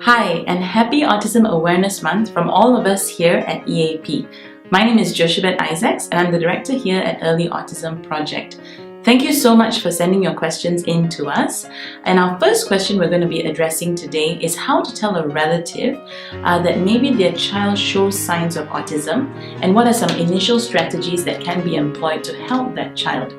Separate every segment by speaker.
Speaker 1: Hi, and happy Autism Awareness Month from all of us here at EAP. My name is Jochebed Isaacs, and I'm the director here at Early Autism Project. Thank you so much for sending your questions in to us. And our first question we're going to be addressing today is how to tell a relative that maybe their child shows signs of autism, and what are some initial strategies that can be employed to help that child.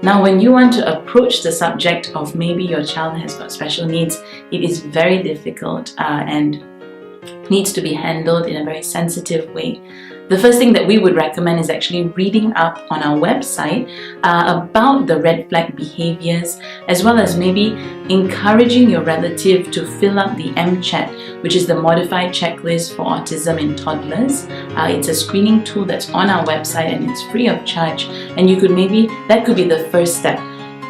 Speaker 1: Now, when you want to approach the subject of maybe your child has got special needs, it is very difficult and needs to be handled in a very sensitive way. The first thing that we would recommend is actually reading up on our website about the red flag behaviors, as well as maybe encouraging your relative to fill up the MCHAT, which is the Modified Checklist for Autism in Toddlers. It's a screening tool that's on our website and it's free of charge, and that could be the first step.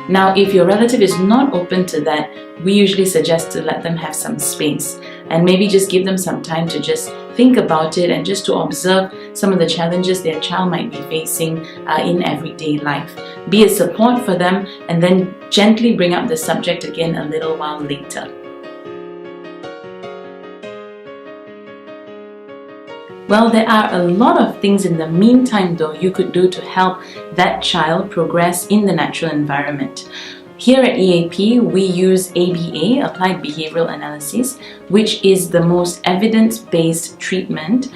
Speaker 1: Now, if your relative is not open to that, we usually suggest to let them have some space and maybe just give them some time to just think about it and just to observe some of the challenges their child might be facing in everyday life. Be a support for them and then gently bring up the subject again a little while later. Well, there are a lot of things in the meantime though you could do to help that child progress in the natural environment. Here at EAP, we use ABA, Applied Behavioral Analysis, which is the most evidence-based treatment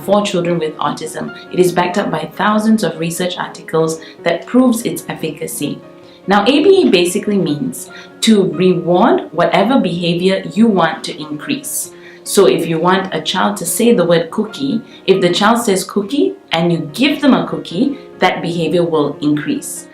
Speaker 1: for children with autism. It is backed up by thousands of research articles that proves its efficacy. Now, ABA basically means to reward whatever behavior you want to increase. So if you want a child to say the word cookie, if the child says cookie and you give them a cookie, that behavior will increase.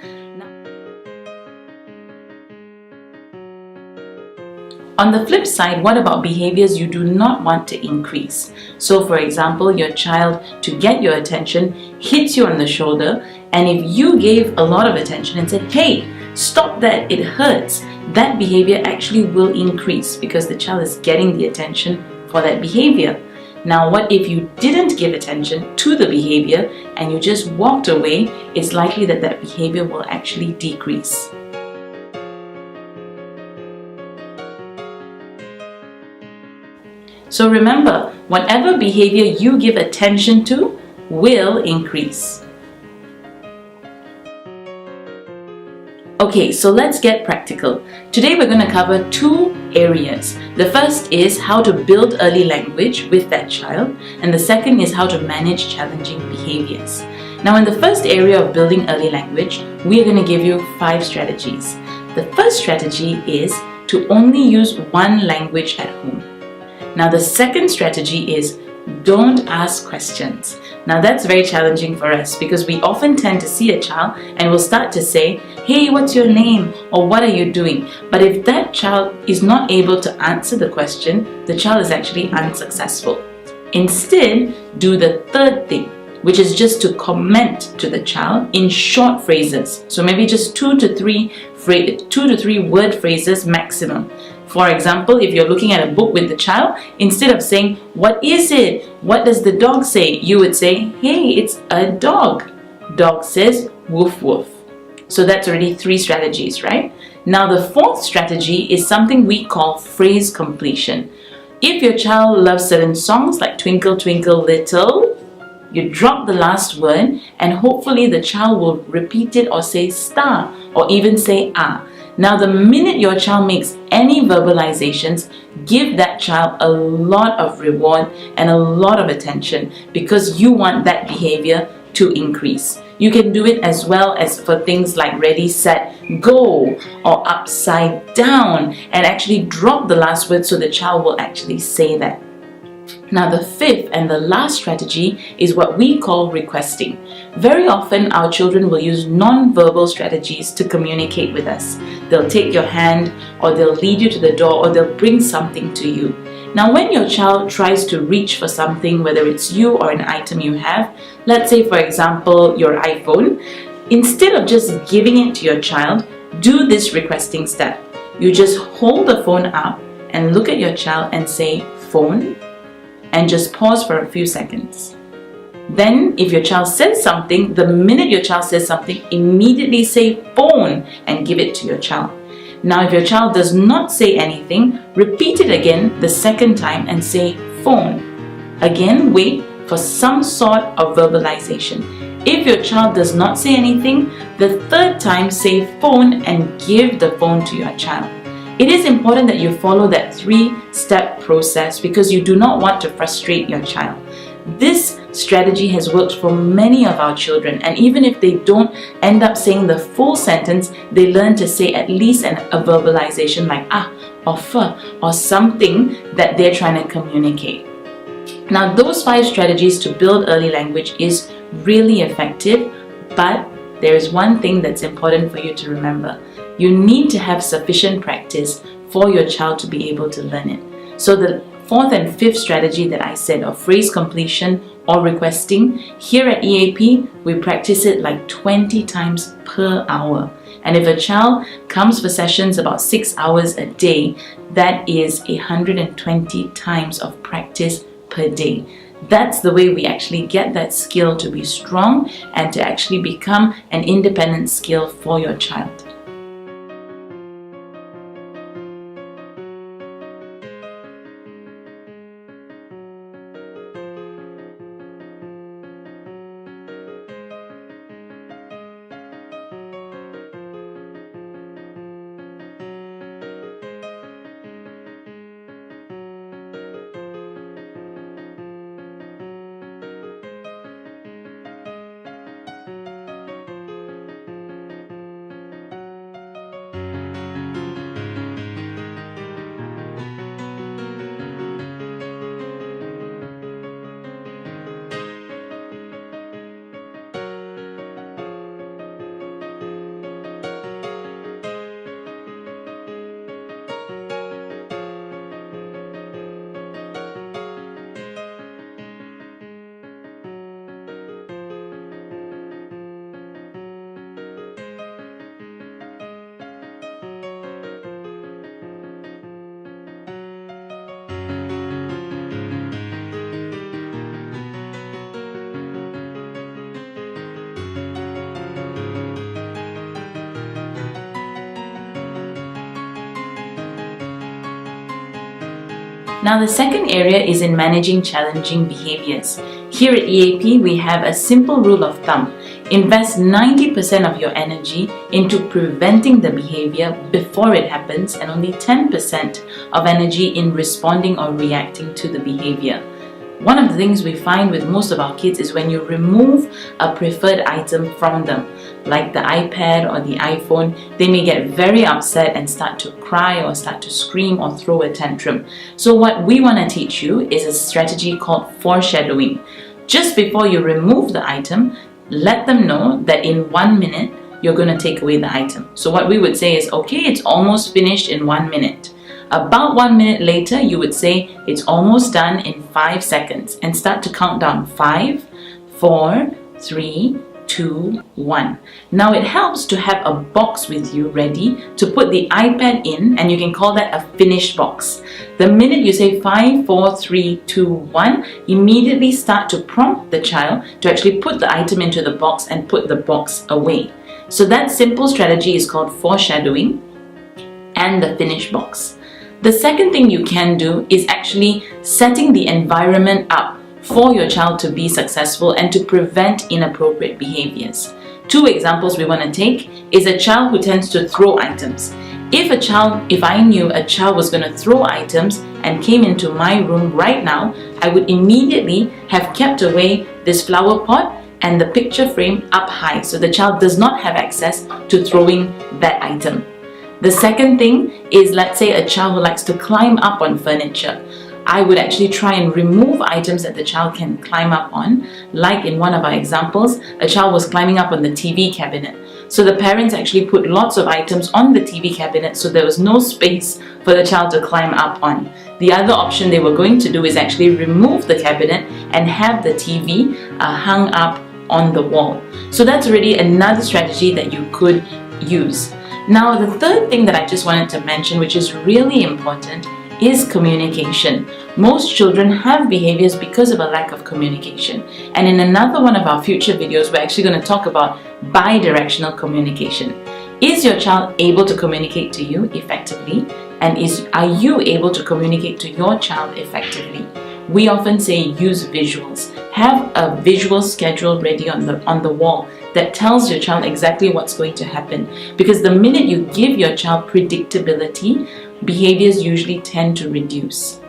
Speaker 1: On the flip side, what about behaviors you do not want to increase? So for example, your child, to get your attention, hits you on the shoulder, and if you gave a lot of attention and said, "Hey, stop that, it hurts," that behavior actually will increase because the child is getting the attention for that behavior. Now, what if you didn't give attention to the behavior and you just walked away? It's likely that that behavior will actually decrease. So remember, whatever behavior you give attention to will increase. Okay, so let's get practical. Today we're going to cover two areas. The first is how to build early language with that child, and the second is how to manage challenging behaviors. Now, in the first area of building early language, we are going to give you 5 strategies. The first strategy is to only use one language at home. Now, the second strategy is don't ask questions. Now, that's very challenging for us because we often tend to see a child and we'll start to say, "Hey, what's your name?" or "What are you doing?" But if that child is not able to answer the question, the child is actually unsuccessful. Instead, do the third thing, which is just to comment to the child in short phrases. So maybe just 2 to 3 word phrases maximum. For example, if you're looking at a book with the child, instead of saying, "What is it? What does the dog say?" you would say, "Hey, it's a dog. Dog says woof woof." So that's already 3 strategies, right? Now the fourth strategy is something we call phrase completion. If your child loves certain songs like Twinkle Twinkle Little, you drop the last word and hopefully the child will repeat it or say star or even say ah. Now, the minute your child makes any verbalizations, give that child a lot of reward and a lot of attention because you want that behavior to increase. You can do it as well as for things like ready, set, go or upside down, and actually drop the last word so the child will actually say that. Now, the fifth and the last strategy is what we call requesting. Very often, our children will use non-verbal strategies to communicate with us. They'll take your hand, or they'll lead you to the door, or they'll bring something to you. Now, when your child tries to reach for something, whether it's you or an item you have, let's say, for example, your iPhone, instead of just giving it to your child, do this requesting step. You just hold the phone up and look at your child and say, "Phone," and just pause for a few seconds. Then if your child says something, the minute your child says something, immediately say phone and give it to your child. Now if your child does not say anything, repeat it again the second time and say phone. Again, wait for some sort of verbalization. If your child does not say anything, the third time say phone and give the phone to your child. It is important that you follow that 3-step process because you do not want to frustrate your child. This strategy has worked for many of our children, and even if they don't end up saying the full sentence, they learn to say at least a verbalization like or f or something that they're trying to communicate. Now those 5 strategies to build early language is really effective, but there is one thing that's important for you to remember. You need to have sufficient practice for your child to be able to learn it. So the 4th and 5th strategy that I said of phrase completion or requesting, here at EAP, we practice it like 20 times per hour. And if a child comes for sessions about 6 hours a day, that is 120 times of practice per day. That's the way we actually get that skill to be strong and to actually become an independent skill for your child. Now the second area is in managing challenging behaviors. Here at EAP, we have a simple rule of thumb. Invest 90% of your energy into preventing the behavior before it happens and only 10% of energy in responding or reacting to the behavior. One of the things we find with most of our kids is when you remove a preferred item from them, like the iPad or the iPhone, they may get very upset and start to cry or start to scream or throw a tantrum. So what we want to teach you is a strategy called foreshadowing. Just before you remove the item, let them know that in 1 minute, you're going to take away the item. So what we would say is, okay, it's almost finished in 1 minute. About 1 minute later, you would say it's almost done in 5 seconds and start to count down 5, 4, 3, 2, 1. Now it helps to have a box with you ready to put the iPad in, and you can call that a finished box. The minute you say 5, 4, 3, 2, 1, immediately start to prompt the child to actually put the item into the box and put the box away. So that simple strategy is called foreshadowing and the finished box. The second thing you can do is actually setting the environment up for your child to be successful and to prevent inappropriate behaviors. 2 examples we want to take is a child who tends to throw items. If I knew a child was going to throw items and came into my room right now, I would immediately have kept away this flower pot and the picture frame up high so the child does not have access to throwing that item. The second thing is, let's say a child who likes to climb up on furniture. I would actually try and remove items that the child can climb up on. Like in one of our examples, a child was climbing up on the TV cabinet. So the parents actually put lots of items on the TV cabinet so there was no space for the child to climb up on. The other option they were going to do is actually remove the cabinet and have the TV hung up on the wall. So that's really another strategy that you could use. Now the third thing that I just wanted to mention, which is really important, is communication. Most children have behaviors because of a lack of communication. And in another one of our future videos, we're actually going to talk about bidirectional communication. Is your child able to communicate to you effectively? And are you able to communicate to your child effectively? We often say use visuals. Have a visual schedule ready on the wall that tells your child exactly what's going to happen. Because the minute you give your child predictability, behaviors usually tend to reduce.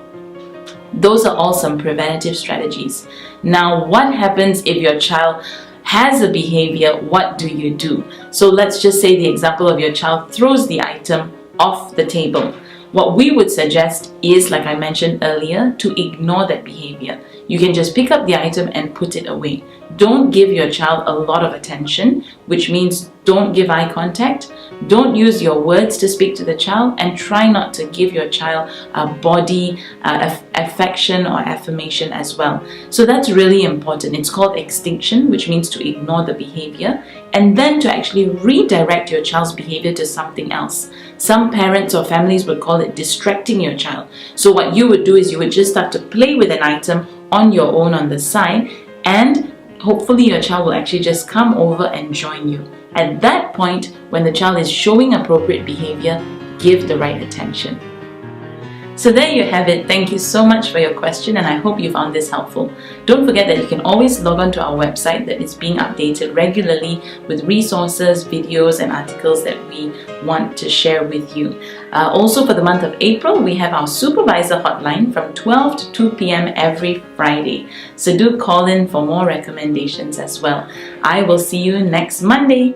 Speaker 1: Those are all some preventative strategies. Now, what happens if your child has a behavior? What do you do? So let's just say the example of your child throws the item off the table. What we would suggest is, like I mentioned earlier, to ignore that behavior. You can just pick up the item and put it away. Don't give your child a lot of attention, which means don't give eye contact. Don't use your words to speak to the child, and try not to give your child a body affection or affirmation as well. So that's really important. It's called extinction, which means to ignore the behavior and then to actually redirect your child's behavior to something else. Some parents or families would call it distracting your child. So what you would do is you would just start to play with an item on your own on the side, and hopefully your child will actually just come over and join you. At that point, when the child is showing appropriate behavior, give the right attention. So there you have it. Thank you so much for your question, and I hope you found this helpful. Don't forget that you can always log on to our website that is being updated regularly with resources, videos and articles that we want to share with you. Also for the month of April, we have our supervisor hotline from 12 to 2 p.m. every Friday. So do call in for more recommendations as well. I will see you next Monday.